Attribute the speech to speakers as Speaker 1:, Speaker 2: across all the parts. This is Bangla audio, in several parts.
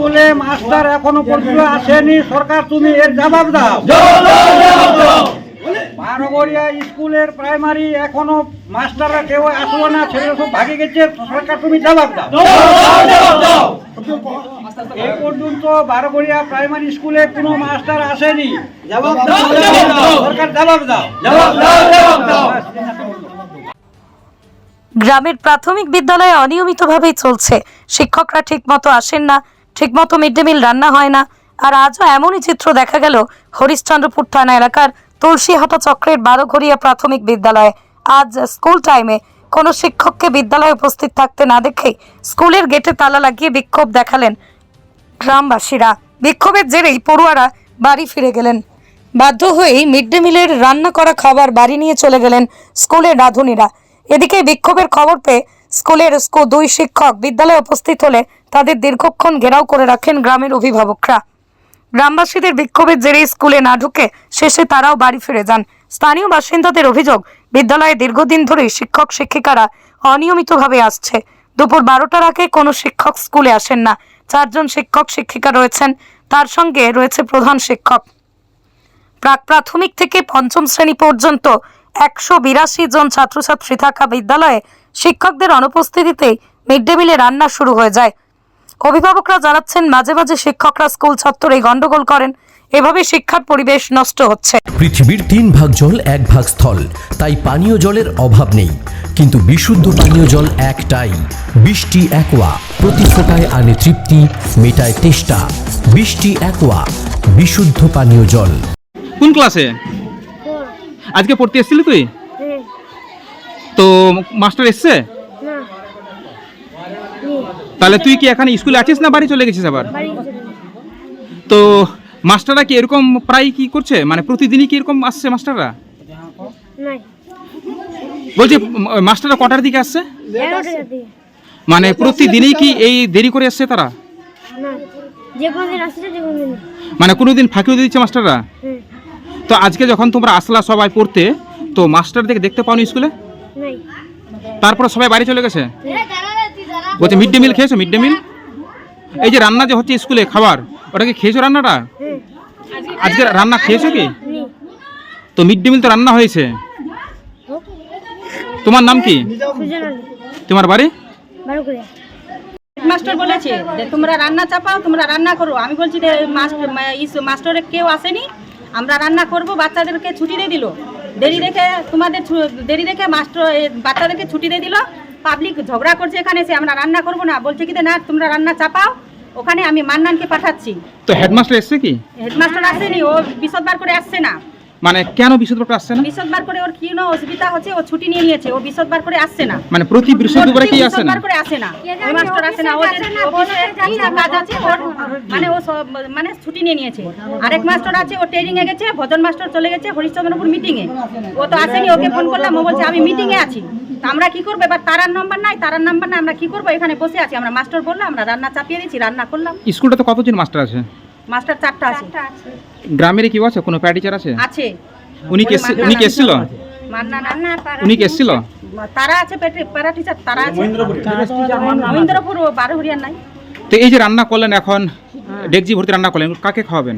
Speaker 1: স্কুলে মাস্টার এখনো পর্যন্ত আসেনি, সরকার তুমি এর জবাব দাও। বারোঘরিয়া স্কুলের প্রাইমারি এখনো মাস্টাররা কেউ আসলো না, ছেলেরা সব ভাগে গেছে, সরকার তুমি জবাব দাও। এই পর্যন্ত বারোঘরিয়া প্রাইমারি স্কুলে কোনো মাস্টার আসেনি, জবাব দাও, সরকার জবাব দাও।
Speaker 2: গ্রামের প্রাথমিক বিদ্যালয়ে অনিয়মিতভাবেই চলছে, শিক্ষকরা ঠিকমতো আসেন না, ঠিকমতো মিড ডে মিল রান্না হয় না। আর আজও এমনই চিত্র দেখা গেল হরিশ্চন্দ্রপুর থানা এলাকার তুলসীহাটা চক্রের বারোঘরিয়া প্রাথমিক বিদ্যালয়ে। আজ স্কুল টাইমে কোনো শিক্ষককে বিদ্যালয়ে উপস্থিত থাকতে না দেখে স্কুলের গেটে তালা লাগিয়ে বিক্ষোভ দেখালেন গ্রামবাসীরা। বিক্ষোভের জেরেই পড়ুয়ারা বাড়ি ফিরে গেলেন। বাধ্য হয়েই মিড ডে মিলের রান্না করা খাবার বাড়ি নিয়ে চলে গেলেন স্কুলের রাঁধুনিরা। এদিকে বিক্ষোভের খবর পেয়ে স্কুলের দুই শিক্ষক বিদ্যালয়ে উপস্থিত হলে তাদের দীর্ঘক্ষণ ঘেরাও করে রাখেন গ্রামের অভিভাবকরা। গ্রামবাসীদের বিক্ষোভের জেরে স্কুলে না ঢুকে শেষে তারাও বাড়ি ফিরে যান। স্থানীয় বাসিন্দাদের অভিযোগ, বিদ্যালয়ে দীর্ঘদিন ধরেই শিক্ষক শিক্ষিকারা অনিয়মিতভাবে আসছে। দুপুর 12টার আগে কোনো শিক্ষক স্কুলে আসেন না। 4 জন শিক্ষক শিক্ষিকা রয়েছেন, তার সঙ্গে রয়েছে প্রধান শিক্ষক। প্রাক প্রাথমিক থেকে পঞ্চম শ্রেণী পর্যন্ত 182 জন ছাত্রছাত্রী থাকা বিদ্যালয়ে শিক্ষকদের অনুপস্থিতিতেই মিড ডে মিলে রান্না শুরু হয়ে যায়। অভিভাবকরা জানাচ্ছেন, মাঝে মাঝে শিক্ষকরা স্কুল চত্বরে গন্ডগোল করেন, এভাবে শিক্ষার পরিবেশ নষ্ট হচ্ছে।
Speaker 3: পৃথিবীর 3 ভাগ জল 1 ভাগ স্থল, তাই পানীয় জলের অভাব নেই। কিন্তু বিশুদ্ধ পানীয় জল একটাই, বৃষ্টি অ্যাকোয়া। প্রতি ফোঁটায় আনে তৃপ্তি, মেটায় তেষ্টা। বৃষ্টি অ্যাকোয়া, বিশুদ্ধ পানীয় জল।
Speaker 4: কোন ক্লাসে আজকে পড়তে এসেছিলি তুই? তো মাস্টার এসছে? তাহলে তুই কি এখানে স্কুলে আছিস না বাড়ি চলে গেছিস আবার? তো মাস্টাররা কি এরকম প্রায় কি করছে, মানে প্রতিদিনই কি এরকম আসছে মাস্টাররা? বলছি মাস্টাররা কটার দিকে আসছে? মানে প্রতিদিনই কি এই দেরি করে আসছে তারা? মানে কোনোদিন ফাঁকিও দিচ্ছে মাস্টাররা? তো আজকে যখন তোমরা আসলা সবাই পড়তে, তো মাস্টারদেরকে দেখতে পাওনি স্কুলে? তারপরে সবাই বাড়ি চলে গেছে। বলছে মিড ডে মিল খেয়েছো? মিড ডে মিল এই যে রান্না যে হচ্ছে স্কুলে খাবার, ওটা কি খেয়েছো? রান্নাটা আজকে রান্না খেয়েছো কি? তো মিড ডে মিল তো রান্না হয়েছে। তোমার নাম কি? তোমার বাড়ি?
Speaker 5: মাস্টার বলেছে যে তোমরা রান্না চাপাও, তোমরা রান্না করো। আমি বলছি যে মাস্টারের কেউ আসেনি, আমরা রান্না করব। বাচ্চাদেরকে ছুটি দিয়ে দিল, দেরি দেখে দেরি দেখে মাস্টার বাচ্চাদেরকে ছুটি দিয়ে দিল। পাবলিক ঝগড়া করছে এখানে এসে, আমরা রান্না করব না। বলছে কি না তোমরা রান্না চাপাও, ওখানে আমি মান্নানকে পাঠাচ্ছি।
Speaker 4: তো হেডমাস্টার এসছে কি?
Speaker 5: হেডমাস্টার আসেনি, ও বিশদবার করে আসছে না।
Speaker 4: মানে কেন বৃহস্পতিবার আসছে না?
Speaker 5: বিশদবার করে ওর কি না অসুবিধা হচ্ছে, ও ছুটি নিয়ে নিয়েছে, ও বিশদবার করে আসছে না।
Speaker 4: মানে প্রতি বৃহস্পতিবারে কি আসে না?
Speaker 5: করে আসে না, ওই মাস্টার আসে না। ওদের অফিসে কাজ আছে ওর, মানে ও মানে ছুটি নিয়ে নিয়েছে। আরেক মাস্টার আছে, ও ট্রেনিং এ গেছে। ভজন মাস্টার চলে গেছে হরিশ্চন্দ্রপুর মিটিং এ, ও তো আসেনি। ওকে ফোন করলাম, ও বলছে আমি মিটিং এ আছি। তো আমরা কি করবো এবার? তারার নাম্বার নাই, আমরা কি করবো? এখানে বসে আছি। আমরা মাস্টার বললাম, আমরা রান্না চাপিয়ে দিচ্ছি, রান্না করলাম।
Speaker 4: স্কুলটাতে কতজন মাস্টার আছে?
Speaker 5: মাস্টার 4টা আছে।
Speaker 4: গ্রামের কি আছে? কোনো প্যাড টিচার আছে?
Speaker 5: আছে।
Speaker 4: উনি কি এসেছিল? উনি কি এসেছিল?
Speaker 5: তারা আছে, প্যারা টিচার তারা আছে। মহেন্দ্রপুর বারোঘরিয়ার নাই।
Speaker 4: তো এই যে রান্না করলেন, এখন ডেকজি ভর্তি রান্না করলেন, কাকে খাওয়াবেন?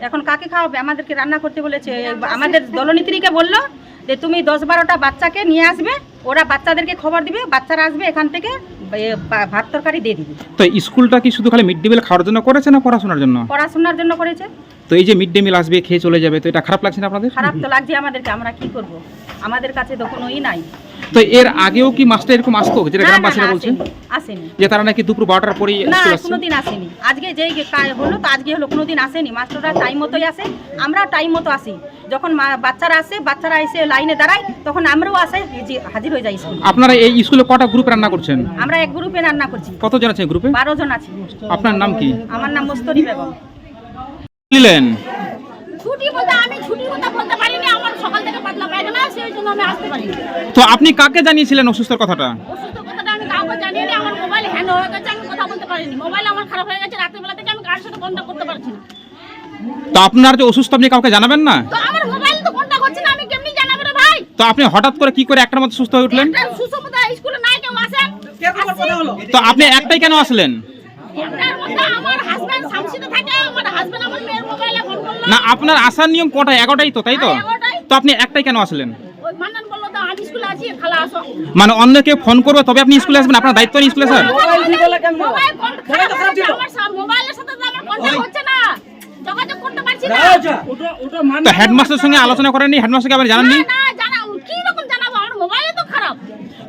Speaker 5: এখন কাকে খাওয়াবে? আমাদেরকে রান্না করতে বলেছে। আমাদের দলনেত্রীকে বললো যে তুমি 10-12টা বাচ্চাকে নিয়ে আসবে, ওরা বাচ্চাদেরকে খবর দিবে, বাচ্চারা আসবে এখান থেকে ভাত তরকারি দিয়ে দিবে।
Speaker 4: তো স্কুলটা কি শুধু খালি মিড ডে মিল খাওয়ার জন্য করেছে না পড়াশোনার জন্য?
Speaker 5: পড়াশোনার জন্য করেছে।
Speaker 4: তো এই যে মিড ডে মিল আসবে, খেয়ে চলে যাবে, তো এটা খারাপ লাগছে না আপনাদের?
Speaker 5: খারাপ তো লাগছে আমাদেরকে, আমরা কি করব? আমাদের কাছে তো কোনোই নাই।
Speaker 4: তো এর আগেও কি মাস্টার এরকম আসতো, যেটা গ্রামবাসীরা বলছে?
Speaker 5: আসেনি,
Speaker 4: যে তারা নাকি দুপুর 12টার পরেই
Speaker 5: না, কোনোদিন আসেনি। আজকে যেই হলো তো আজকে হলো, কোনোদিন আসেনি। মাস্টাররা টাইম মতোই আসে, আমরা টাইম মতো আসি। যখন বাচ্চারা আসে, বাচ্চারা এসে লাইনে দাঁড়ায়, তখন আমরাও আসে হাজির হয়ে যাই স্কুল।
Speaker 4: আপনারা এই স্কুলে কটা গ্রুপে রান্না করছেন?
Speaker 5: আমরা এক গ্রুপে রান্না করছি।
Speaker 4: কতজন আছে গ্রুপে?
Speaker 5: 12 জন আছি।
Speaker 4: আপনার নাম কি?
Speaker 5: আমার নাম মুস্তরি বেগম।
Speaker 4: বললেন
Speaker 6: ছুটি বলতে আমি ছুটির কথা বলতে পারিনি, আমার সকাল থেকে পাতলা পায়খানা, সেই জন্য আমি আসতে পারিনি।
Speaker 4: তো আপনি কাকে জানিয়েছিলেন অসুস্থর কথাটা?
Speaker 6: অসুস্থ কথাটা আমি কাউকে জানিনি। আমার মোবাইল হ্যান্ড হয়ে গেছে, আমি কথা বলতে পারিনি। মোবাইল আমার খারাপ হয়ে গেছে, রাত্রিবেলা থেকে আমি কারোর সাথে কন্ট্যাক্ট করতে পারছি না।
Speaker 4: তো আপনার যে অসুস্থ, আপনি কাউকে জানাবেন না?
Speaker 6: তো আমার মোবাইল তো কন্ট্যাক্ট হচ্ছে না, আমি কেমনি জানাবো রে ভাই?
Speaker 4: তো আপনি হঠাৎ করে কি করে একটার মধ্যে সুস্থ হয়ে উঠলেন?
Speaker 6: সুসমতা স্কুলে নাই কেউ আসেন।
Speaker 4: তো আপনি একটাই কেন আসলেন?
Speaker 6: একটার মধ্যে আমার হাজবেন্ড
Speaker 4: না আপনার আসার নিয়ম কটা? 11টাই তো, তাই তো?
Speaker 6: হ্যাঁ, 11টাই।
Speaker 4: তো আপনি একটাই কেন আসলেন?
Speaker 6: ওই মান্নান বললো তো আমি স্কুলে আছি, খালা আসো।
Speaker 4: মানে অন্যকে ফোন করবে তবে আপনি স্কুলে আসবেন? আপনার দায়িত্ব নেই স্কুলে স্যার?
Speaker 1: মোবাইল ঠিক হলো কেমন?
Speaker 6: মোবাইল খারাপ হচ্ছে, আমার মোবাইলের সাথে তো আমার কন্টাক্ট হচ্ছে না, যোগাযোগ করতে পারছি না।
Speaker 4: তো হেডমাস্টারের সঙ্গে আলোচনা করেননি? হেডমাস্টারকে আপনি জানাননি?
Speaker 6: না না জানাবো, কি রকম জানাবো, আমার মোবাইলে তো খারাপ।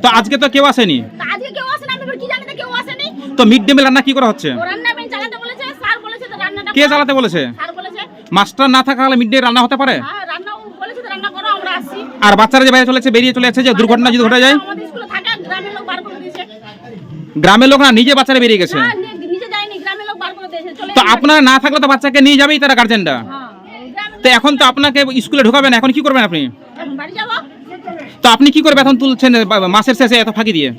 Speaker 4: তো আজকে তো কেউ আসেনি,
Speaker 6: তা আজকে কেউ আসেনি, আমি কি জানি না কেউ আসেনি।
Speaker 4: তো মিড ডে মিল রান্না কি করা হচ্ছে?
Speaker 6: ও রান্না বেন চালাতে বলেছে, স্যার বলেছে তো রান্নাটা
Speaker 4: কে
Speaker 6: করো।
Speaker 4: চালাতে বলেছে?
Speaker 6: স্যার বলেছে,
Speaker 4: মাস্টার না থাকলে মিড ডে রান্না হতে পারে?
Speaker 6: হ্যাঁ রান্না বলেছে তো রান্না করো, আমরা আসছি।
Speaker 4: আর বাচ্চারা যে বাইরে বেরিয়ে চলে যাচ্ছে, যে দুর্ঘটনা যদি ঘটে যায়?
Speaker 6: আমাদের স্কুলে থাকে, গ্রামের লোক বার করে দিয়েছে।
Speaker 4: গ্রামের লোক না, নিজে বাচ্চারা বেরিয়ে গেছে।
Speaker 6: না নিজে যায়নি, গ্রামের লোক বার করে দিয়েছে, চলে
Speaker 4: তো
Speaker 6: গেছে।
Speaker 4: আপনারা না থাকলে তো বাচ্চাকে নিয়ে যাবেই তারা, গার্জেনরা।
Speaker 6: হ্যাঁ গ্রামের
Speaker 4: তো এখন তো আপনাকে স্কুলে ঢোকাবেন, এখন কি করবেন আপনি?
Speaker 6: এখন বাড়ি যাবো।
Speaker 4: তো আপনি কি করে বেতন তুলছেন মাসের শেষে এত ফাঁকি দিয়ে?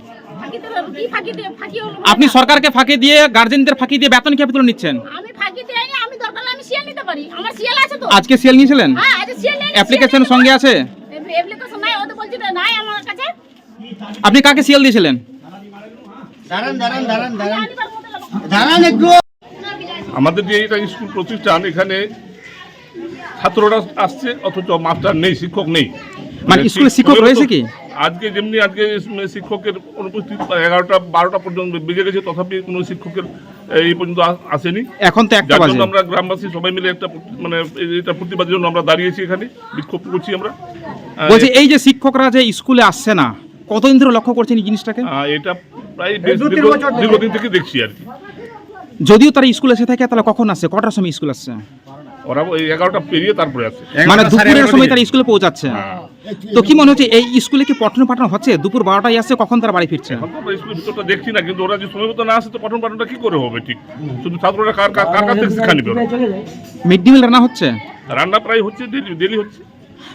Speaker 6: ফাঁকিতে কি ফাঁকি দিয়ে ফাঁকি হলো?
Speaker 4: আপনি সরকারকে ফাঁকি দিয়ে, গার্জেনদের ফাঁকি দিয়ে বেতন কি আপনি তুলে নিচ্ছেন?
Speaker 6: আমি ফাঁকি দেয়নি, আমি দরকার হলে আমি সিএল নিতে পারি, আমার সিএল আছে তো।
Speaker 4: আজকে সিএল নিয়েছিলেন?
Speaker 6: হ্যাঁ আজ সিএল নেই,
Speaker 4: অ্যাপ্লিকেশন সঙ্গে আছে?
Speaker 6: অ্যাপ্লিকেশন নাই, ওদের বলছি তো নাই আমার কাছে।
Speaker 4: আপনি কাকে সিএল দিয়েছিলেন?
Speaker 6: আনিবার মতো লোক।
Speaker 7: আমাদের যে এটা স্কুল প্রতিষ্ঠান, এখানে ছাত্ররা আসছে অথচ মাস্টার নেই, শিক্ষক নেই।
Speaker 4: মানে স্কুলে শিক্ষক রয়েছে কি?
Speaker 7: আজকে যেমনি আজকে শিক্ষকের অনুপস্থিত 11টা 12টা পর্যন্ত বেজে গেছে, তথাপি কোনো শিক্ষকের এই পর্যন্ত আসেনি।
Speaker 4: এখন তো একটা
Speaker 7: যার
Speaker 4: বাজে।
Speaker 7: জন্য আমরা গ্রামবাসী সবাই মিলে একটা মানে এটা প্রতিবাদের জন্য আমরা দাঁড়িয়েছি, এখানে বিক্ষোভ করছি আমরা।
Speaker 4: বলছি এই যে শিক্ষকরা যে স্কুলে আসছে না, কতদিন ধরে লক্ষ্য করছেন এই জিনিসটাকে?
Speaker 7: এটা প্রায় বেশ
Speaker 1: 2-3 বছর ধরে।
Speaker 7: দীর্ঘদিন থেকে দেখছি আর কি।
Speaker 4: যদিও তারা স্কুলে এসে থাকে, তাহলে কখন আসছে, কটার সময় স্কুল আসছে?
Speaker 7: ওরা ওই 11টা পেরিয়ে তারপরে আসে।
Speaker 4: মানে দুপুরের সময় তারা স্কুলে পৌঁছাচ্ছে।
Speaker 7: হ্যাঁ।
Speaker 4: তো কি মনে হচ্ছে এই স্কুলে কি পঠন পাঠন হচ্ছে? দুপুর 12টায় আসছে, কখন তারা বাড়ি ফিরছে?
Speaker 7: এখন তো আমরা স্কুলের ভিতরটা দেখছি না, কিন্তু ওরা যে সময় মতো না আসে তো পঠন পাঠনটা কি করে হবে? ঠিক শুধু ছাত্ররা কার কার কার কাছ থেকে শিক্ষা নেবে ওরা?
Speaker 4: মিড ডে মিল রান্না হচ্ছে?
Speaker 7: রান্না প্রায় হচ্ছে, ডেলি হচ্ছে।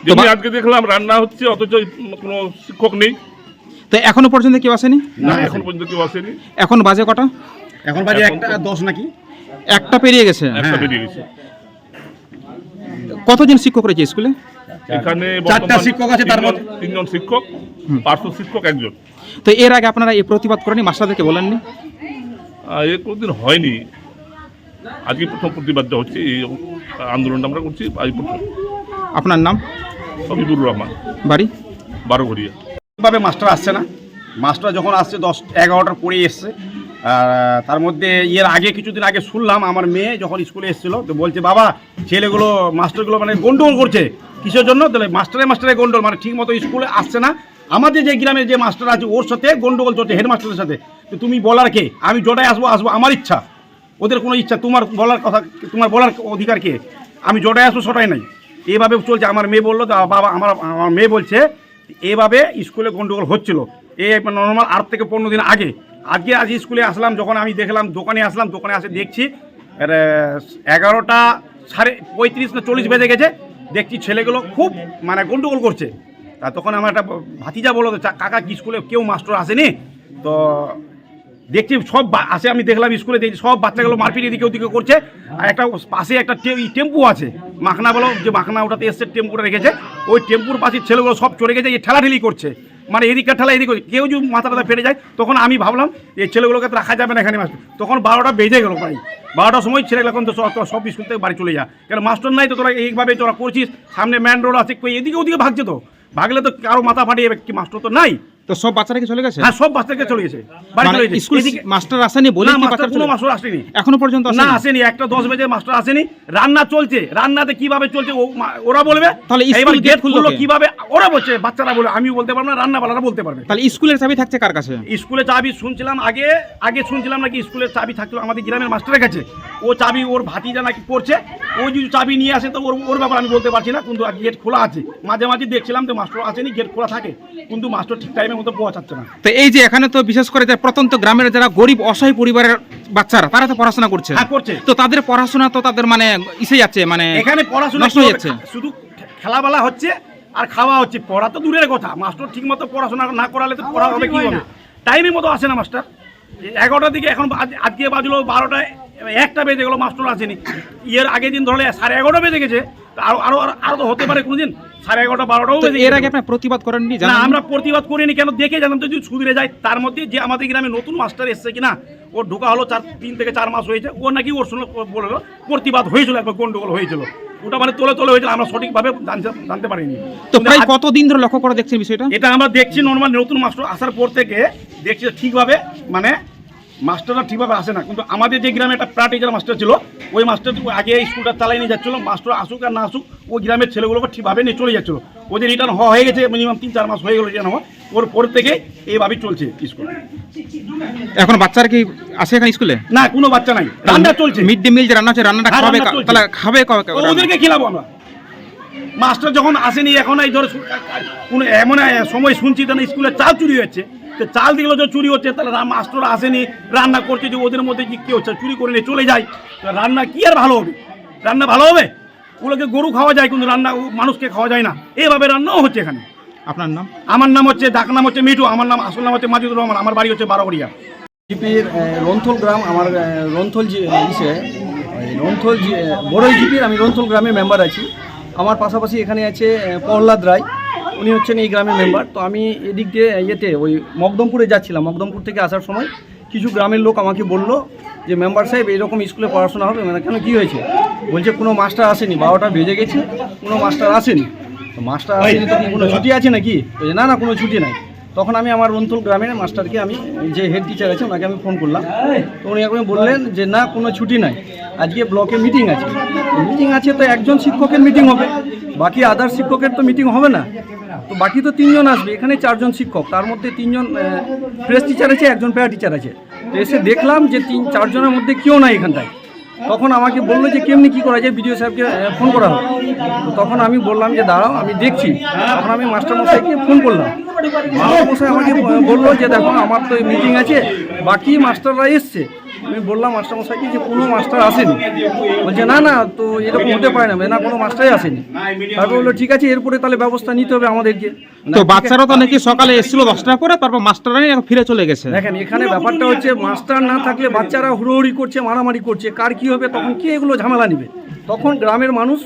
Speaker 7: যেমনি আজকে দেখলাম রান্না হচ্ছে, অথচ কোনো শিক্ষক নেই।
Speaker 4: তো এখনো পর্যন্ত কেউ আসেনি?
Speaker 7: না এখন পর্যন্ত কেউ আসেনি।
Speaker 4: এখন বাজে কটা?
Speaker 1: এখন বাজে
Speaker 7: এখন
Speaker 1: 1:10 নাকি?
Speaker 4: একটা পেরিয়ে গেছে।
Speaker 7: একটা বেরিয়ে গেছে।
Speaker 4: কতজন শিক্ষক রয়েছে স্কুলে?
Speaker 7: এখানে
Speaker 1: 4টা
Speaker 7: বর্তমান
Speaker 1: শিক্ষক আছে, তার মধ্যে
Speaker 7: 3জন শিক্ষক, পার্শ্ব শিক্ষক 1জন।
Speaker 4: তো এর আগে আপনারা এই প্রতিবাদ করেনি, মাস্টারদেরকে বলেননি?
Speaker 7: এ কোনোদিন হয়নি, আজকে প্রথম প্রতিবাদটা হচ্ছে, এই আন্দোলনটা আমরা করছি আজ প্রথম।
Speaker 4: আপনার নাম?
Speaker 7: হবিবুর রহমান,
Speaker 4: বাড়ি?
Speaker 7: 12ঘরিয়া।
Speaker 8: ভাবে মাস্টার আসছে না। মাস্টার যখন আসছে 10-11টার পরেই এসছে। তার মধ্যে এর আগে কিছুদিন আগে শুনলাম আমার মেয়ে যখন স্কুলে এসেছিল, তো বলছে বাবা ছেলেগুলো মাস্টারগুলো মানে গন্ডগোল করছে। কিসের জন্য? তাহলে মাস্টারে গন্ডগোল, মানে ঠিক মতো স্কুলে আসছে না। আমাদের যে গ্রামের যে মাস্টার আছে ওর সাথে গন্ডগোল চলছে, হেডমাস্টারের সাথে। তো তুমি বলার কে? আমি জটায় আসবো আমার ইচ্ছা, ওদের কোনো ইচ্ছা। তোমার বলার কথা, তোমার বলার অধিকার কে? আমি জটায় আসবো সেটাই নাই। এইভাবে চলছে। আমার মেয়ে বললো বাবা, আমার মেয়ে বলছে এভাবে স্কুলে গন্ডগোল হচ্ছিল এই নর্মাল 8 থেকে 15 দিন আগে। আজ স্কুলে আসলাম, যখন আমি দেখলাম দোকানে আসলাম, দোকানে আসে দেখছি 11টা 35 না 40 বেজে গেছে। দেখছি ছেলেগুলো খুব মানে গন্ডগোল করছে। তা তখন আমার একটা ভাতিজা বললো কাকা কি স্কুলে কেউ মাস্টার আসেনি? তো দেখছি সব আসে, আমি দেখলাম স্কুলে দেখছি সব বাচ্চাগুলো মারপিট এদিকে ওদিকে করছে। আর একটা পাশে একটা টেম্পু আছে, মাখনা বলো, যে মাখনা ওটাতে এসছে, টেম্পুটা রেখেছে, ওই টেম্পুর পাশে ছেলেগুলো সব চড়ে গেছে, এই ঠেলাঠেলি করছে। মানে এদিকটা ঠেলা এদিকে, কেউ যদি মাথা ফেটে যায়। তখন আমি ভাবলাম এই ছেলেগুলোকে তো রাখা যাবে না এখানে মাস্টার। তখন 12টা বেজে গেল, প্রায় 12টার সময় ছেলেগুলো এখন তো সব স্কুল থেকে বাড়ি চলে যা, কেন মাস্টার নাই। তো তোরা এইভাবে তোরা করছিস, সামনে ম্যান রোড আছে, এদিকে ওদিকে ভাগছে, তো ভাগলে তো কারো মাথা ফাটিয়ে কি, মাস্টার তো নাই।
Speaker 4: তো সব বাচ্চারা কি চলে গেছে?
Speaker 8: হ্যাঁ সব বাচ্চাকে চলে গেছে, বাড়ি চলে গেছে।
Speaker 4: স্কুল
Speaker 8: এদিকে
Speaker 4: মাস্টার আসেনি বলে
Speaker 8: না,
Speaker 4: কি
Speaker 8: মাস্টার
Speaker 4: বাচ্চারা
Speaker 8: কোনো
Speaker 4: চলে-
Speaker 8: মাস্টার আসেনি,
Speaker 4: এখনো পর্যন্ত
Speaker 8: না
Speaker 4: আসেনি?
Speaker 8: আসেনি। 1টা 10 বেজে মাস্টার আসেনি। রান্না চলছে, রান্নাতে কিভাবে চলছে ওরা বলবে।
Speaker 4: তাহলে স্কুল
Speaker 8: এইবার
Speaker 4: গেট
Speaker 8: গেট
Speaker 4: খুললো
Speaker 8: খুললো
Speaker 4: কে?
Speaker 8: কিভাবে ওরা বলছে, বাচ্চারা বলে, আমি বলতে পারবো না, রান্নাওয়ালারা বলতে পারবে।
Speaker 4: তাহলে স্কুলের চাবি থাকছে কার কাছে?
Speaker 8: স্কুলে চাবি শুনছিলাম আগে শুনছিলাম নাকি স্কুলের চাবি থাকলো আমাদের গ্রামের মাস্টারের কাছে। ও চাবি ওর ভাতিজা নাকি পড়ছে, ও যদি চাবি নিয়ে আসে তো ওর ব্যাপার আমি বলতে পারছি না। কিন্তু গেট খোলা আছে, মাঝে মাঝে দেখছিলাম তো মাস্টার আসেনি, গেট খোলা থাকে, কিন্তু মাস্টার ঠিক টাইমের মতো পৌঁছাচ্ছে না।
Speaker 4: তো এই যে এখানে তো বিশেষ করে যে প্রত্যন্ত গ্রামের যারা গরিব অসহায় পরিবারের বাচ্চারা, তারা তো পড়াশোনা করছে।
Speaker 8: হ্যাঁ করছে।
Speaker 4: তো তাদের পড়াশোনা তো তাদের মানে ইসে যাচ্ছে, মানে
Speaker 8: এখানে পড়াশোনা
Speaker 4: নষ্ট হয়ে যাচ্ছে।
Speaker 8: শুধু খেলাবেলা হচ্ছে আর খাওয়া হচ্ছে, পড়া তো দূরের কথা। মাস্টার ঠিক মতো পড়াশোনা না করালে তো পড়া হবে কি হবে? টাইমের মতো আসে না মাস্টার। 11টার দিকে, এখন আজকে বাজলো 12টায়, 1টা বেজে গেলো, মাস্টার আসেনি। এর আগের দিন ধরলে 11:30 বেজে গেছে। আরো তো হতে পারে কোনোদিন 11:30 12টাও
Speaker 4: তো
Speaker 8: বেজে
Speaker 4: এর
Speaker 8: গেছে।
Speaker 4: আগে আপনার প্রতিবাদ করেননি?
Speaker 8: না,
Speaker 4: জানাননি?
Speaker 8: আমরা প্রতিবাদ করিনি, কেন দেখে জানতাম তো যদি সুধরে যায়। তার মধ্যে যে আমাদের গ্রামে নতুন মাস্টার এসছে কিনা, ওর ঢোকা হলো 3 থেকে 4 মাস হয়েছে, ও নাকি ওর সঙ্গে বললো প্রতিবাদ হয়েছিল, একবার গন্ডগোল হয়েছিল। ওটা মানে তোলে হয়েছিল, আমরা সঠিকভাবে জানতে পারিনি।
Speaker 4: তো প্রায় কতদিন ধরে লক্ষ্য করে দেখছেন বিষয়টা?
Speaker 8: এটা আমরা দেখছি নর্মাল নতুন মাস্টার আসার পর থেকে দেখছি ঠিকভাবে মানে মাস্টাররা ঠিকভাবে আসে না। কিন্তু আমাদের যে গ্রামে একটা প্রা টিচার মাস্টার ছিল, ওই মাস্টার আগে এই স্কুলটা চালাই নিয়ে যাচ্ছিলো, মাস্টার আসুক আর না আসুক ওই গ্রামের ছেলেগুলোকে ঠিকভাবে নিয়ে চলে যাচ্ছিলো। ওদের রিটার্ন হয়ে গেছে, মিনিমাম 3-4 মাস হয়ে গেলো রিটার্ন হওয়া, ওর পর থেকে এইভাবেই চলছে স্কুল।
Speaker 4: এখন বাচ্চারা কি আসে এখানে স্কুলে?
Speaker 8: না, কোনো বাচ্চা নাই, রান্না চলছে।
Speaker 4: মিড ডে মিল যে রান্না হচ্ছে, রান্নাটা
Speaker 8: হ্যাঁ,
Speaker 4: খাবে
Speaker 8: রান্না চলছে।
Speaker 4: তাহলে খাবে কবে?
Speaker 8: ওদেরকে খিলাবো আমরা। মাস্টার যখন আসেনি, এখন এই ধরো কোনো এমন সময় শুনছি যেন স্কুলে চাল চুরি হচ্ছে, তো চাল দিগুলো যে চুরি হচ্ছে, তাহলে মাস্টার আসেনি, রান্না করছে, যে ওদের মধ্যে যে কী হচ্ছে, চুরি করে নিয়ে চলে যায়, তো রান্না কি আর ভালো হবে? রান্না ভালো হবে? ওগুলোকে গরু খাওয়া যায়, কিন্তু রান্না মানুষকে খাওয়া যায় না, এইভাবে রান্নাও হচ্ছে এখানে।
Speaker 4: আপনার নাম?
Speaker 8: আমার নাম হচ্ছে, ডাক নাম হচ্ছে মিঠু, আমার নাম আসল নাম হচ্ছে মাজিদুর রহমান, আমার বাড়ি হচ্ছে বারোগড়িয়া।
Speaker 1: জিপির রন্থল গ্রাম, আমার রন্থল রন্থল বড়ই জিপির আমি রন্থল গ্রামের মেম্বার আছি। আমার পাশাপাশি এখানে আছে প্রহ্লাদ রায়, উনি হচ্ছেন এই গ্রামের মেম্বার। তো আমি এদিক দিয়ে ওই মকদমপুরে যাচ্ছিলাম, মকদমপুর থেকে আসার সময় কিছু গ্রামের লোক আমাকে বলল যে মেম্বার সাহেব এরকম স্কুলে পড়াশোনা হবে, মানে কেন কী হয়েছে? বলছে কোনো মাস্টার আসেনি, 12টা বেজে গেছে, কোনো মাস্টার আসেনি। তো মাস্টার আসেনি তো কি কোনো ছুটি আছে নাকি? বলছে না, কোনো ছুটি নাই। তখন আমি আমার রন্থল গ্রামের মাস্টারকে, আমি যে হেড টিচার আছে ওনাকে আমি ফোন করলাম। তো উনি এখন বললেন যে না, কোনো ছুটি নাই, আজকে ব্লকে মিটিং আছে। মিটিং আছে তো একজন শিক্ষকের মিটিং হবে, বাকি আদার শিক্ষকের তো মিটিং হবে না। তো বাকি তো 3 জন আসবে, এখানে 4 জন শিক্ষক, তার মধ্যে 3 জন প্রেস টিচার আছে, একজন প্যারা টিচার আছে। তো এসে দেখলাম যে 3-4 জনের মধ্যে কেউ নাই এখানটায়। তখন আমাকে বললো যে কেমনি কী করা যায়, বিডিও সাহেবকে ফোন করা হোক। তো তখন আমি বললাম যে দাঁড়াও, আমি দেখছি। তখন আমি মাস্টারমশাইকে ফোন করলাম, মাস্টারমশাই আমাকে বললো যে দেখো আমার তো মিটিং আছে, বাকি মাস্টাররা এসছে। আমি বললাম মাস্টারমশাইকে যে কোনো মাস্টার আসেনি। বলছে না না, তো এরকম হতে পারে না, কোনো মাস্টারই আসেনি। তারপর বললো ঠিক আছে, এরপরে তাহলে ব্যবস্থা নিতে হবে আমাদেরকে।
Speaker 4: তো বাচ্চারা তো নাকি সকালে এসেছিল 10টা করে, তারপর মাস্টাররাই ফিরে চলে গেছে।
Speaker 1: দেখেন এখানে ব্যাপারটা হচ্ছে, মাস্টার না থাকলে বাচ্চারা হুড়োহুড়ি করছে, মারামারি করছে, কার কী হবে, তখন কে এগুলো ঝামেলা নেবে? তখন গ্রামের মানুষ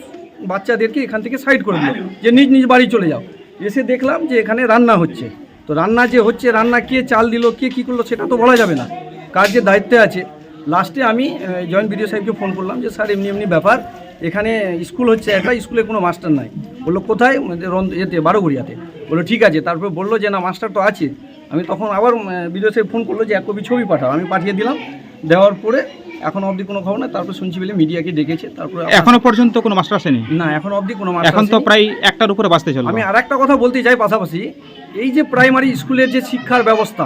Speaker 1: বাচ্চাদেরকে এখান থেকে সাইড করে দিল, যে নিজ নিজ বাড়ি চলে যাও। এসে দেখলাম যে এখানে রান্না হচ্ছে। তো রান্না যে হচ্ছে, রান্না কে চাল দিল, কে কী করলো সেটা তো বলা যাবে না, কার যে দায়িত্বে আছে। লাস্টে আমি জয়েন্ট বিডিও সাহেবকে ফোন করলাম যে স্যার এমনি ব্যাপার, এখানে স্কুল হচ্ছে একটা, স্কুলে কোনো মাস্টার নাই। বললো কোথায়? বারোগড়িয়াতে। বললো ঠিক আছে। তারপর বললো যে না, মাস্টার তো আছে। আমি তখন আবার বিডিও সাহেব ফোন করলো যে 1 কপি ছবি পাঠাও। আমি পাঠিয়ে দিলাম, দেওয়ার পরে এখন অবধি কোনো খবর না। তারপর শুনছি বলে মিডিয়াকে ডেকেছে। তারপরে
Speaker 4: এখনো পর্যন্ত কোনো মাস্টার আসেনি?
Speaker 1: না, এখন অবধি কোনো মাস্টার
Speaker 4: এখন তো প্রায় 1টার উপরে বাঁচতে চলে।
Speaker 1: আমি আর একটা কথা বলতে চাই পাশাপাশি, এই যে প্রাইমারি স্কুলের যে শিক্ষার ব্যবস্থা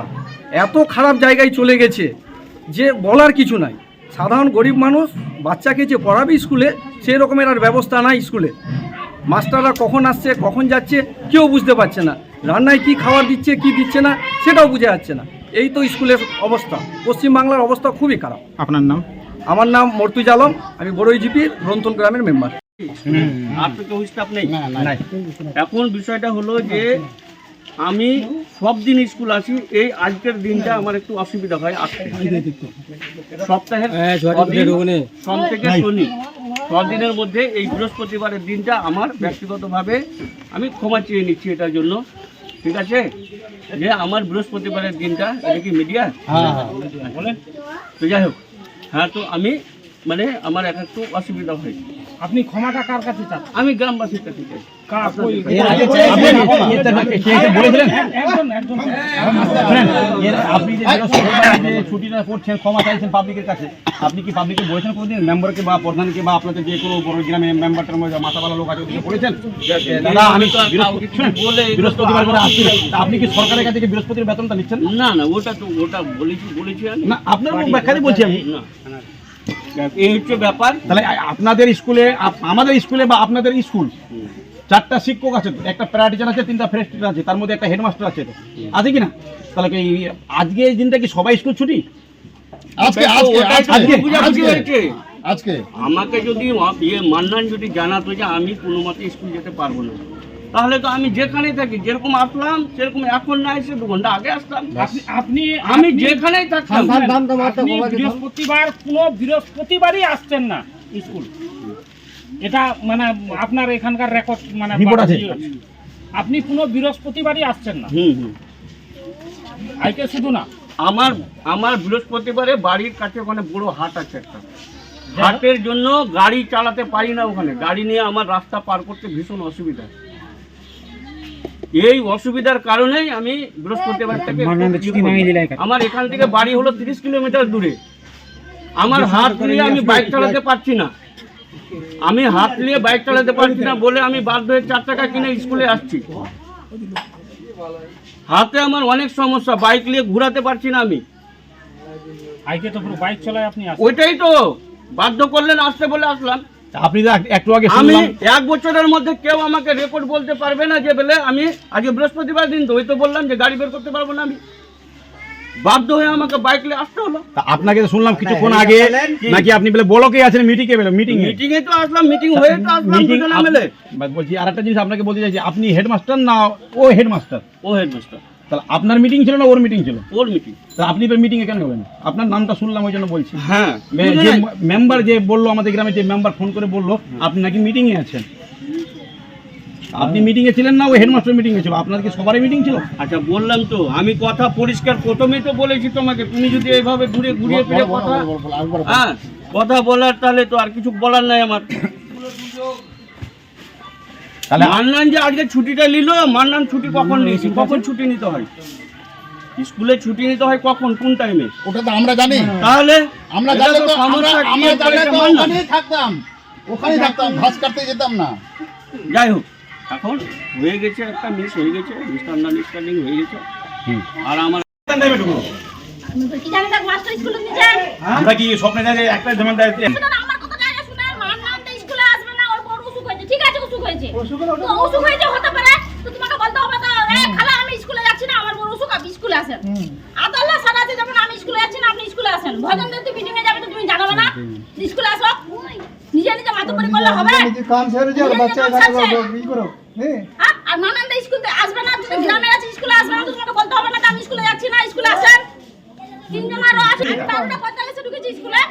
Speaker 1: এত খারাপ জায়গায় চলে গেছে যে বলার কিছু নাই। সাধারণ গরিব মানুষ বাচ্চাকে যে পড়াবে স্কুলে, সেই রকমের আর ব্যবস্থা নাই স্কুলে। মাস্টাররা কখন আসছে, কখন যাচ্ছে, কেউ বুঝতে পারছে না। রান্নায় কি খাবার দিচ্ছে, কি দিচ্ছে না, সেটাও বুঝে যাচ্ছে না। এই তো স্কুলের অবস্থা, পশ্চিমবাংলার অবস্থা খুবই খারাপ।
Speaker 4: আপনার নাম?
Speaker 1: আমার নাম মর্তুজ আলম, আমি বড়ই জিপির রন্থল গ্রামের মেম্বার।
Speaker 9: এখন বিষয়টা হলো যে আমি সব দিন স্কুল আসি, এই আজকের দিনটা আমার একটু অসুবিধা হয়। সপ্তাহের সোম থেকে শনি 6 দিনের মধ্যে এই বৃহস্পতিবারের দিনটা আমার ব্যক্তিগতভাবে আমি ক্ষমা চেয়ে নিচ্ছি এটার জন্য, ঠিক আছে? যে আমার বৃহস্পতিবারের দিনটা, এটা কি মিডিয়া বলেন তো, যাই হোক, হ্যাঁ, তো আমি মানে আমার একটু অসুবিধা হয়।
Speaker 1: আপনি ক্ষমাটা কার কাছে চান?
Speaker 9: আমি গ্রামবাসীর কাছে চাই।
Speaker 8: আপনি যে ছুটিটা করছেন, ক্ষমা চাইছেন পাবলিকের কাছে, আপনি কি পাবলিককে বলেছেন কোনোদিন, মেম্বারকে বা প্রধানকে বা আপনাদের যে কোনো বড় গ্রামে মেম্বারটার মধ্যে মাথাওয়ালা লোক আছে ওদেরকে বলেছেন দাদা আমি বৃহস্পতিবার করে আসছি, আপনি কি সরকারের কাছে বৃহস্পতির বেতনটা নিচ্ছেন?
Speaker 9: না না, ওটা বলেছি আমি
Speaker 8: না, আপনার ব্যাখ্যাতে বলছি আমি।
Speaker 9: না, এই হচ্ছে ব্যাপার।
Speaker 8: তাহলে আপনাদের স্কুলে, আমাদের স্কুলে বা আপনাদের স্কুল 4টা শিক্ষক আছে, একটা প্যারা টিচার আছে, 3টা ফ্রেশ টিচার আছে, তার মধ্যে একটা হেডমাস্টার আছে, আছে কি না? তাহলে কি আজকে এই দিনটা কি সবাই স্কুল ছুটি?
Speaker 9: আজকে আমাকে যদি মান্নান যদি জানাতো যে আমি কোনো মতে স্কুল যেতে পারবো না, তাহলে তো আমি যেখানেই থাকি, যেরকম আসলাম সেরকম, এখন না এসে 2 ঘন্টা আগে আসতাম। আমি যেখানেই থাকতাম।
Speaker 10: বৃহস্পতিবারই আসছেন না স্কুল, এটা মানে আপনার এখানকার রেকর্ড, মানে আপনি কোনো বৃহস্পতিবারই আসছেন না। আজকে শুধু না,
Speaker 9: আমার বৃহস্পতিবারে বাড়ির কাছে ওখানে বড় হাট আছে একটা, হাটের জন্য গাড়ি চালাতে পারি না, ওখানে গাড়ি নিয়ে আমার রাস্তা পার করতে ভীষণ অসুবিধা। এই অসুবিধার কারণেই আমি বৃহস্পতিবার থেকে আমার এখান থেকে বাড়ি হলো 30 কিলোমিটার দূরে। আমার হাত নিয়ে আমি বাইক চালাতে পারছি না, আমি হাত নিয়ে বাইক চালাতে পারছি না বলে আমি বাধ্য হয়ে 4 টাকা কিনে স্কুলে আসছি। হাতে আমার অনেক সমস্যা, বাইক নিয়ে ঘোরাতে পারছি না আমি।
Speaker 10: আজকে তো পুরো বাইক চালায় আপনি আসেন।
Speaker 9: ওইটাই তো বাধ্য করলেন আসতে বলে আসলাম।
Speaker 8: আপনি তো একটু আগে
Speaker 9: আমি
Speaker 8: শুনলাম
Speaker 9: 1 বছরের মধ্যে কেউ আমাকে রেকর্ড বলতে পারবে না যে বলে আমি আজকে বৃহস্পতিবার দিন তো ওই তো বললাম যে গাড়ি বের করতে পারবো না, আমি বাধ্য হয়ে আমাকে বাইক নিয়ে আসতে হলো।
Speaker 8: তা আপনাকে তো শুনলাম কিছুক্ষণ আগে নাকি আপনি বলে ব্লকে আছেন মিটিং এ মিটিং
Speaker 9: মিটিংয়ে তো আসলাম, মিটিং হয়ে তো আসলাম দুজনে মিলে।
Speaker 8: বলছি আরেকটা জিনিস আপনাকে বলতে চাইছি, আপনি হেডমাস্টার না ও হেডমাস্টার?
Speaker 9: ও হেডমাস্টার।
Speaker 8: তাহলে আপনার মিটিং ছিল না ওর মিটিং ছিল?
Speaker 9: ওর মিটিং।
Speaker 8: তাহলে আপনি মিটিং এ কেন গেলেন? আপনার নামটা শুনলাম ওই জন্য বলছি।
Speaker 9: হ্যাঁ,
Speaker 8: যে মেম্বার যে বললো আমাদের গ্রামে, যে মেম্বার ফোন করে বললো আপনি নাকি মিটিং এ আছেন। আপনি মিটিং এ ছিলেন না, ওই হেডমাস্টার মিটিং এ ছিল? আপনার কি সবারই মিটিং ছিল?
Speaker 9: আচ্ছা বললাম তো, আমি কথা পরিষ্কার প্রথমেই তো বলেছি তোমাকে, তুমি যদি এইভাবে ঘুরে ঘুরিয়ে ফিরে কথা বলার তাহলে তো আর কিছু বলার নাই আমার।
Speaker 8: তাহলে
Speaker 9: মান্নান যে আজকে ছুটিটা নিল, মান্নান ছুটি কখন নিয়েছি, কখন ছুটি নিতে হয় স্কুলে, ছুটি নিতে হয় কখন, কোন টাইমে?
Speaker 11: ওটা তো আমরা জানি।
Speaker 9: তাহলে
Speaker 11: আমরা
Speaker 9: এটা
Speaker 11: জানলে
Speaker 9: তো
Speaker 11: তো
Speaker 9: সমস্যা
Speaker 11: আমরা
Speaker 9: create
Speaker 11: জানলে
Speaker 9: করেছে
Speaker 11: তো
Speaker 9: মান্নান।
Speaker 11: ওখানেই থাকতাম, ওখানেই থাকতাম, ঘাস কাটতে যেতাম না।
Speaker 9: যাই হোক, এখন হয়ে গেছে, একটা মিস হয়ে গেছে, মিসআন্ডারস্ট্যান্ডিং হয়ে গেছে। আর আমার
Speaker 6: কি জানি দেখ মাস্টার স্কুলে নিয়ে যান।
Speaker 8: আমরা কি স্বপ্নে জানি একটা যেমন
Speaker 6: শুনুন, আমার কথা জায়গা শুনেন, মান্নান তো স্কুলে আসবে না, ওর বড় অসুখ হয়েছে। ঠিক আছে, অসুখ হয়েছে, তো অসুখ হয়েছে হতে পারে, তো তোমাকে বলতে হবে তো, খালা আমি স্কুলে যাচ্ছি না, আমার বড় অসুখ, আপনি স্কুলে আসেন। আদাল্লা সারা আছে, যেমন আমি স্কুলে যাচ্ছি না, আপনি স্কুলে আসেন। ভজন যদি মিটিং এ যাবে তো তুমি জানাবে না, স্কুলে আসো। নিজে নিজে মাতুপুরি করলে হবে?
Speaker 11: কাম ছেড়ে যাও, বাচ্চা
Speaker 6: আর মান্নান তো স্কুলে আসবে না, যদি গ্রামের আছে স্কুলে আসবে না, তো তোমাকে বলতে হবে না যে আমি স্কুলে যাচ্ছি না, স্কুলে আসেন। 3 জন আরো আছে, 12:45 ঢুকেছি স্কুলে।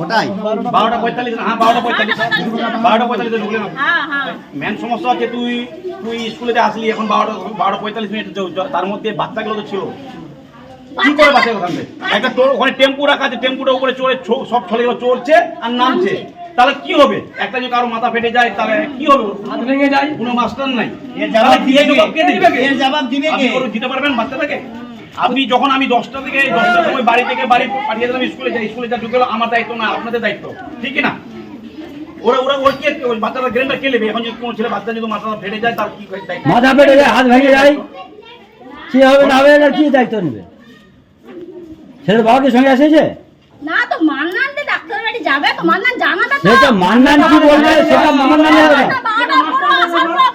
Speaker 8: ওটাই 12:45। হ্যাঁ 12:45 ঢুকলেন।
Speaker 6: হ্যাঁ হ্যাঁ,
Speaker 8: মেন সমস্যা হচ্ছে তুই স্কুলে আসলি এখন 12:45, তার মধ্যে বাচ্চাগুলো তো ছিল, কি করে বাচ্চা ওখান থেকে? একটা ওখানে টেম্পু রাখা আছে, টেম্পুটা উপরে চড়ে সব ছেলেগুলো চড়ছে আর নামছে, তাহলে কি হবে? একটা যদি কারো মাথা ফেটে যায় তাহলে কি হবে? হাত ভেঙে যায়, কোনো মাস্টার নাই, এর জবাব দিতে পারবেন বাচ্চাটাকে? আপনি যখন আমি 10টার সময় বাড়ি থেকে বাড়ি পাঠিয়ে দিলাম স্কুলে যা ঢুকে আমার দায়িত্ব না, আপনাদের দায়িত্ব, ঠিক না? ওরা কে বাচ্চাটা গ্রেনটা কে নেবে? এখন যদি কোনো ছেলে বাচ্চা যদি মাথা ফেটে যায় তার কি দায়িত্ব?
Speaker 1: মাথা ফেটে যায়, হাত ভেঙে যায়, কি হবে না হবে না, কি দায়িত্ব নেবে? ছেলের বাবা কি সঙ্গে এসেছে?
Speaker 6: না তো মান্নান যে ডাক্তার বাড়ি যাবে, তো মান্নান জানাবে তো।
Speaker 1: সেটা মান্নান কি বলবে সেটা মান্নান হবে না।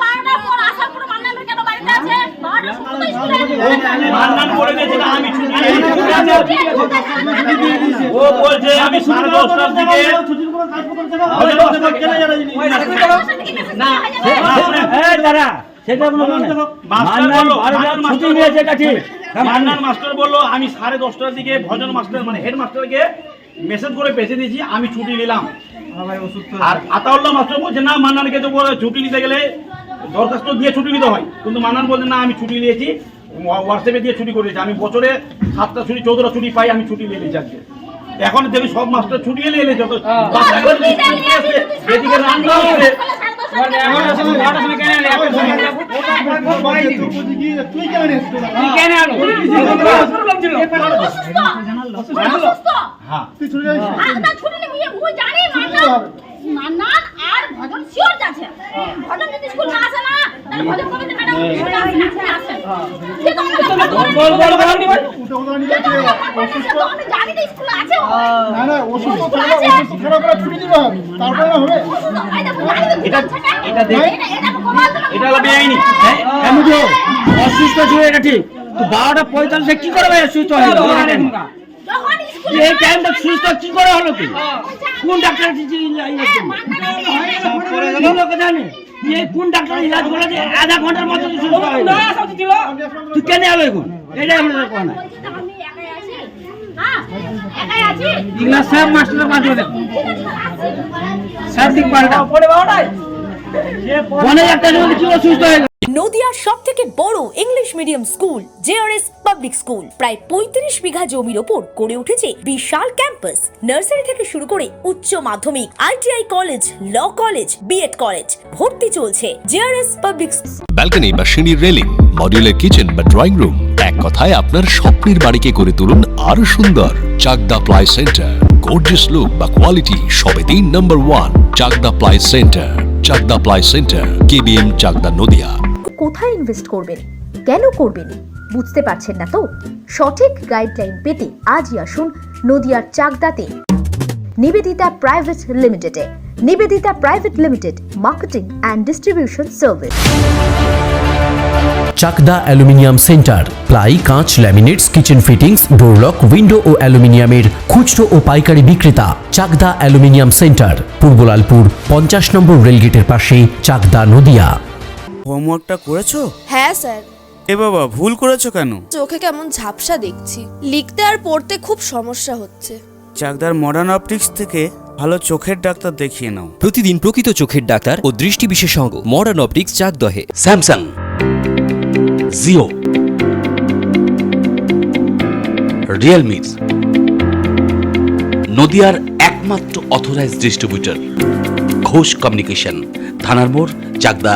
Speaker 6: 12টার পর আসার পর মান্নান কেন বাড়িতে আছে? 12টার সময় তো স্কুলে আছে।
Speaker 8: মান্নান করে দিয়েছে না, আমি ছুটি ও বলছে আমি 10:30টার দিকে
Speaker 1: না এই দাঁড়া, সেটা বলবো না। মান্নান 12টার ছুটি নিয়েছে, এটা ঠিক।
Speaker 8: মান্নান মাস্টার বললো আমি 10:30টার দিকে ভজন মাস্টার মানে হেড মাস্টারকে মেসেজ করে পেছে দিয়েছি, আমি ছুটি নিলাম। আর আতাউল্লাহ মাস্টার বলছে না, মান্নানকে তো ছুটি নিতে গেলে দরখাস্ত দিয়ে ছুটি নিতে হয়, কিন্তু মান্নান বলছে না আমি ছুটি নিয়েছি, হোয়াটসঅ্যাপে দিয়ে ছুটি করে দিয়েছি। আমি বছরে 7টা ছুটি 14টা ছুটি পাই, আমি ছুটি নিয়ে নিয়েছি আজকে। এখন দেখি সব মাস্টার ছুটি এলে যত এদিকে রান্না হচ্ছে
Speaker 11: তুই কেন তুই ছুটে যাস?
Speaker 6: মান্নান আর ভজন শিওর যাচ্ছে। ভজন যদি স্কুল না আসে না, তাহলে ভজন কবে থেকে ম্যাডাম স্কুলে আসে না, আসে। সে তো আমাকে অসুস্থ, আমি জানি না স্কুলে আছে ও।
Speaker 11: না না, অসুস্থ খারাপ করে ছুটি দিবা, তারপরে হবে।
Speaker 8: এটা বেআইনি।
Speaker 1: আমি তো অসুস্থ ছিল, এটা ঠিক। তো 12:45 কি করে অসুস্থ হয়ে গেল?
Speaker 6: যখন স্কুলে
Speaker 1: এই টাইমটা সুস্থ কি করে হলো? কি কোন ডাক্তার জানে কোন ডাক্তার ইলাজ করে যে আধা ঘন্টার মধ্যে সুস্থ হয়ে গেল? তুই কেন এলো এখন? এটাই আমাদের কোয়া না।
Speaker 6: আমি একাই আছি, হ্যাঁ একাই আছি।
Speaker 1: ইংলিশ স্যার মাস্টারের পাঠিয়ে দেন,
Speaker 6: ঠিক আছে, আসছি।
Speaker 1: স্যার ঠিক 12টা পড়ে 12টায়
Speaker 12: নদিয়ার সব থেকে বড় English medium school JRS public school প্রায় 35 বিঘা জমির ওপর গড়ে উঠেছে বিশাল ক্যাম্পাস। নার্সারি থেকে শুরু করে উচ্চ মাধ্যমিক, ITI college, law college, BEd college, ভর্তি চলছে। জেআরএস পাবলিক
Speaker 3: ব্যালকনি বা সিঁড়ির রেলিং, মডিউলার কিচেন বা ড্রয়িং রুম, এক কথায় আপনার স্বপ্নের বাড়িকে করে তুলুন আরো সুন্দর। Chakdah ply centre, gorgeous look বা কোয়ালিটি সবে 3 নম্বর 1 Chakdah ply centre. Chakdah ply centre, KBM, Chakdah, Nadia.
Speaker 12: কোথায় ইনভেস্ট করবেন, কেন করবেন বুঝতে পারছেন না তো? সঠিক গাইডলাইন পেতে আজই আসুন নদিয়ার চাকদাতে নিবেদিতা প্রাইভেট লিমিটেডে। Nivedita private limited, marketing and distribution service.
Speaker 3: Chakda aluminium centre, ply, কাঁচ, laminates, kitchen fittings, door lock, window ও অ্যালুমিনিয়ামের খুচরো ও পাইকারি বিক্রেতা। চাকদা অ্যালুমিনিয়াম সেন্টার, পূর্বলালপুর 50 নম্বর রেলগেটের পাশে, চাকদা, নদিয়া।
Speaker 13: হোমওয়ার্কটা করেছো?
Speaker 14: হ্যাঁ স্যার।
Speaker 13: এ বাবা, ভুল করেছো কেন?
Speaker 14: চোখে কেমন ঝাপসা দেখছি, লিখতে আর পড়তে খুব সমস্যা হচ্ছে।
Speaker 13: চাকদার মডার্ন অপটিক্স থেকে ভালো চোখের ডাক্তার দেখিয়ে নাও।
Speaker 3: প্রতিদিন প্রকৃত চোখের ডাক্তার ও দৃষ্টি বিশেষজ্ঞ মডার্ন অপটিক্স, চাকদহে।
Speaker 15: স্যামসাং, জিও, রিয়েলমি, নদিয়ার একমাত্র অথরাইজড ডিস্ট্রিবিউটর ঘোষ কমিউনিকেশন, থানার মোড়, চাকদা।